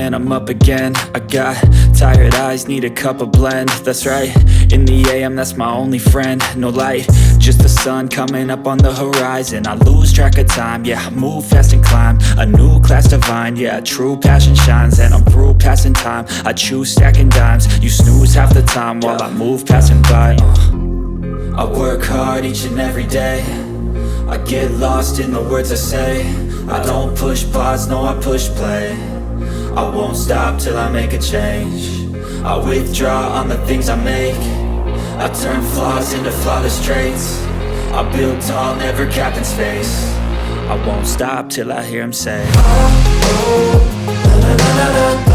man, I'm up again. I got tired eyes, need a cup of blend. That's right, in the AM, that's my only friend. No light, just the sun coming up on the horizon. I lose track of time, yeah, I move fast and climb a new class divine, yeah, true passion shines. And I'm through passing time, I choose stacking dimes. You snooze half the time while I move passing by. I work hard each and every day, I get lost in the words I say. I don't push pause, no, I push play. I won't stop till I make a change. I withdraw on the things I make. I turn flaws into flawless traits. I build tall, never capped in space. I won't stop till I hear him say, oh, oh, la, la, la, la, la.